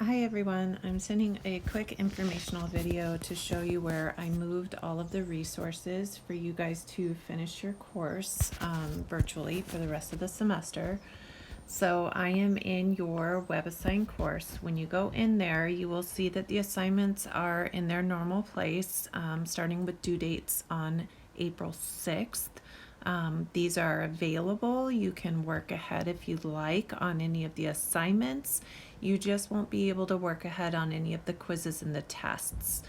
Hi everyone, I'm sending a quick informational video to show you where I moved all of the resources for you guys to finish your course virtually for the rest of the semester. So I am in your WebAssign course. When you go in there, you will see that the assignments are in their normal place, starting with due dates on April 6th. These are available. You can work ahead if you'd like on any of the assignments. You just won't be able to work ahead on any of the quizzes and the tests.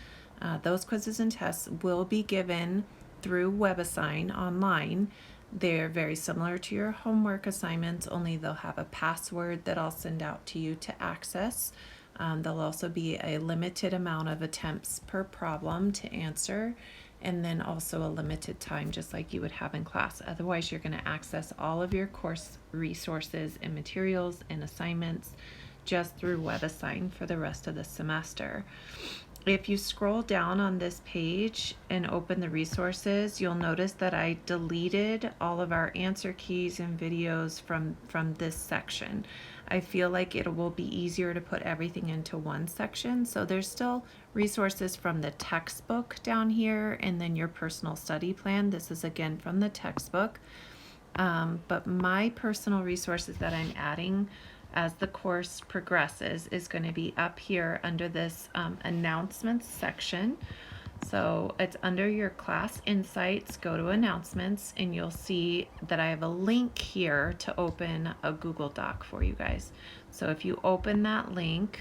Those quizzes and tests will be given through WebAssign online. They're very similar to your homework assignments, only they'll have a password that I'll send out to you to access. There'll also be a limited amount of attempts per problem to answer, and then also a limited time, just like you would have in class. Otherwise, you're going to access all of your course resources and materials and assignments just through WebAssign for the rest of the semester. If you scroll down on this page and open the resources, you'll notice that I deleted all of our answer keys and videos from this section. I feel like it will be easier to put everything into one section. So there's still resources from the textbook down here and then your personal study plan. This is again from the textbook. But my personal resources that I'm adding as the course progresses is going to be up here under this announcements section. So it's under your class insights. Go to announcements and you'll see that I have a link here to open a Google Doc for you guys. So if you open that link,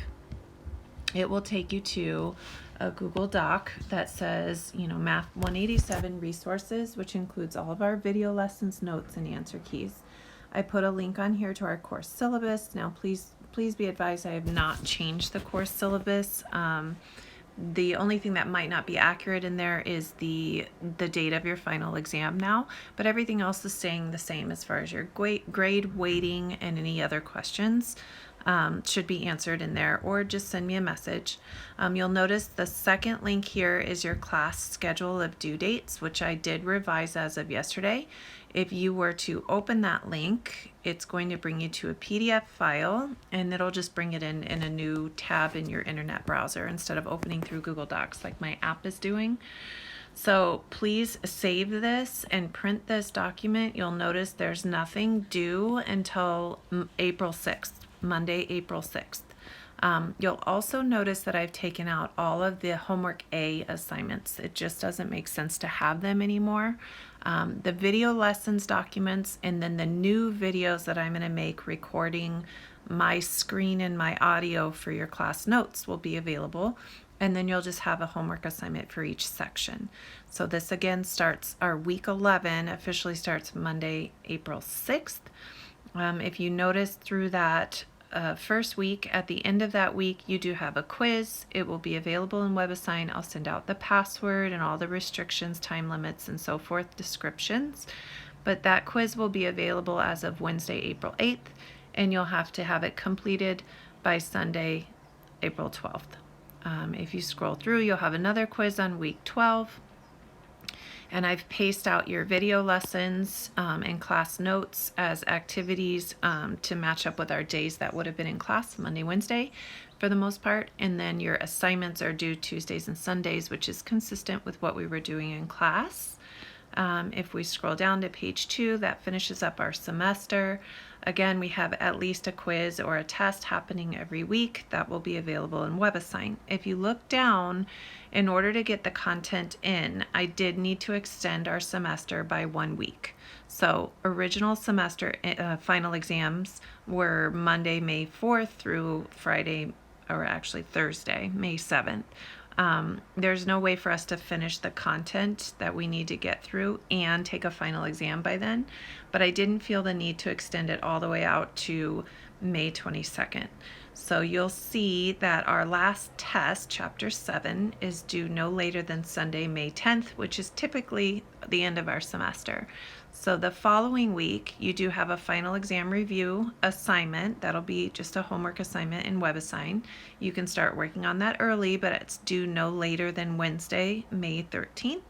it will take you to a Google Doc that says, Math 187 resources, which includes all of our video lessons, notes, and answer keys. I put a link on here to our course syllabus. Now, please be advised I have not changed the course syllabus. The only thing that might not be accurate in there is the date of your final exam now, but everything else is staying the same as far as your grade, weighting, and any other questions should be answered in there, or just send me a message. You'll notice the second link here is your class schedule of due dates, which I did revise as of yesterday. If you were to open that link, it's going to bring you to a PDF file, and it'll just bring it in a new tab in your internet browser instead of opening through Google Docs like my app is doing. So please save this and print this document. You'll notice there's nothing due until April 6th, Monday, April 6th. You'll also notice that I've taken out all of the homework A assignments. It just doesn't make sense to have them anymore. The video lessons documents and then the new videos that I'm going to make recording my screen and my audio for your class notes will be available. And then you'll just have a homework assignment for each section. So this again starts, our week 11 officially starts Monday, April 6th. If you notice through that first week, at the end of that week, you do have a quiz. It will be available in WebAssign. I'll send out the password and all the restrictions, time limits, and so forth, descriptions. But that quiz will be available as of Wednesday, April 8th, and you'll have to have it completed by Sunday, April 12th. If you scroll through, you'll have another quiz on week 12. And I've paced out your video lessons and class notes as activities to match up with our days that would have been in class, Monday, Wednesday, for the most part. And then your assignments are due Tuesdays and Sundays, which is consistent with what we were doing in class. If we scroll down to page 2, that finishes up our semester. Again, we have at least a quiz or a test happening every week that will be available in WebAssign. If you look down, in order to get the content in, I did need to extend our semester by 1 week. So original semester final exams were Monday, May 4th through Friday, or actually Thursday, May 7th. There's no way for us to finish the content that we need to get through and take a final exam by then, but I didn't feel the need to extend it all the way out to May 22nd. So you'll see that our last test, Chapter 7, is due no later than Sunday, May 10th, which is typically the end of our semester. So the following week, you do have a final exam review assignment. That'll be just a homework assignment in WebAssign. You can start working on that early, but it's due no later than Wednesday, May 13th.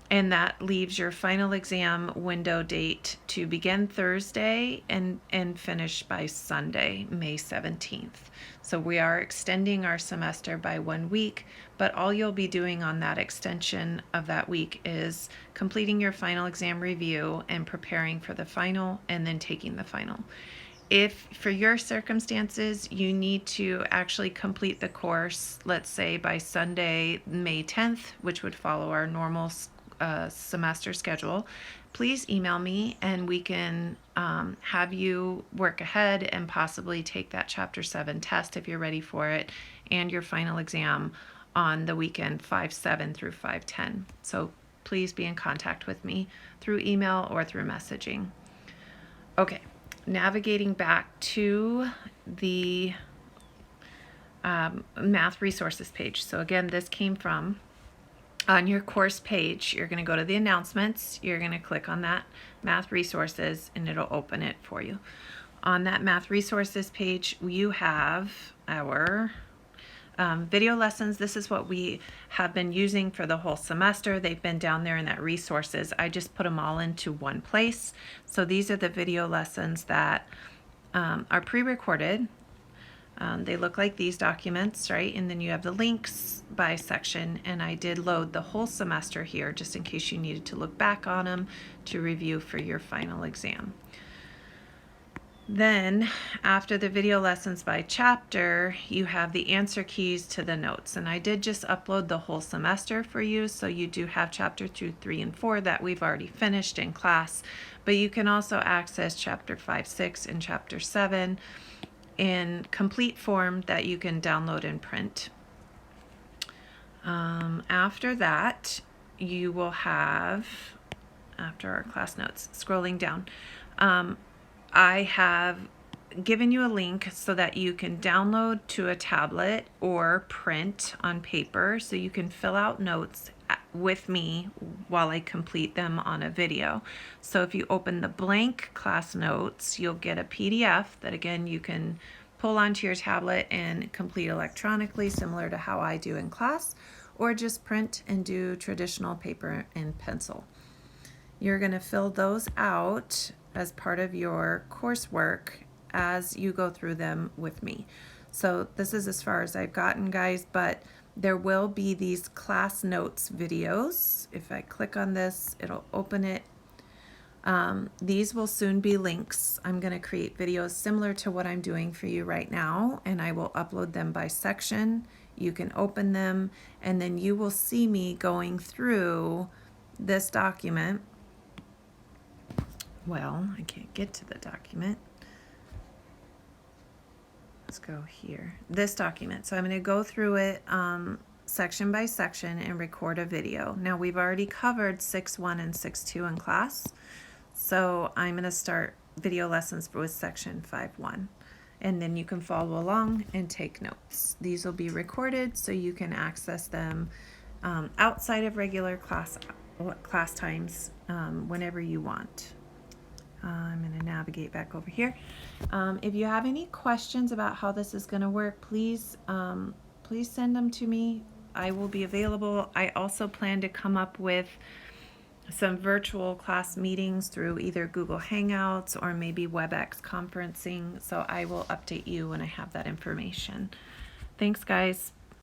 And that leaves your final exam window date to begin Thursday and finish by Sunday, May 17th. So we are extending our semester by 1 week, but all you'll be doing on that extension of that week is completing your final exam review and preparing for the final and then taking the final. If for your circumstances you need to actually complete the course, let's say by Sunday, May 10th, which would follow our normal semester schedule, please email me and we can have you work ahead and possibly take that Chapter 7 test if you're ready for it, and your final exam on the weekend 5/7 through 5/10. So please be in contact with me through email or through messaging. Okay, navigating back to the math resources page. So again, this came from on your course page. You're going to go to the announcements, you're going to click on that math resources, and it'll open it for you. On that math resources page, you have our video lessons. This is what we have been using for the whole semester. They've been down there in that resources. I just put them all into one place. So these are the video lessons that are pre-recorded. They look like these documents, right? And then you have the links by section, and I did load the whole semester here just in case you needed to look back on them to review for your final exam. Then after the video lessons by chapter, you have the answer keys to the notes, and I did just upload the whole semester for you, so you do have chapter 2, 3, and 4 that we've already finished in class, but you can also access chapter 5, 6, and chapter 7 in complete form that you can download and print. After that, you will have, after our class notes, scrolling down, I have given you a link so that you can download to a tablet or print on paper, so you can fill out notes with me while I complete them on a video. So if you open the blank class notes, you'll get a PDF that again you can pull onto your tablet and complete electronically, similar to how I do in class, or just print and do traditional paper and pencil. You're going to fill those out as part of your coursework as you go through them with me. So this is as far as I've gotten, guys, but there will be these class notes videos. If I click on this, it'll open it. These will soon be links. I'm going to create videos similar to what I'm doing for you right now, and I will upload them by section. You can open them, and then you will see me going through this document. Well, I can't get to the document. Let's go here. This document. So I'm going to go through it section by section and record a video. Now we've already covered 6.1 and 6.2 in class. So I'm going to start video lessons with section 5.1. And then you can follow along and take notes. These will be recorded so you can access them outside of regular class times whenever you want. I'm going to navigate back over here. If you have any questions about how this is going to work, please send them to me. I will be available. I also plan to come up with some virtual class meetings through either Google Hangouts or maybe WebEx conferencing. So I will update you when I have that information. Thanks, guys.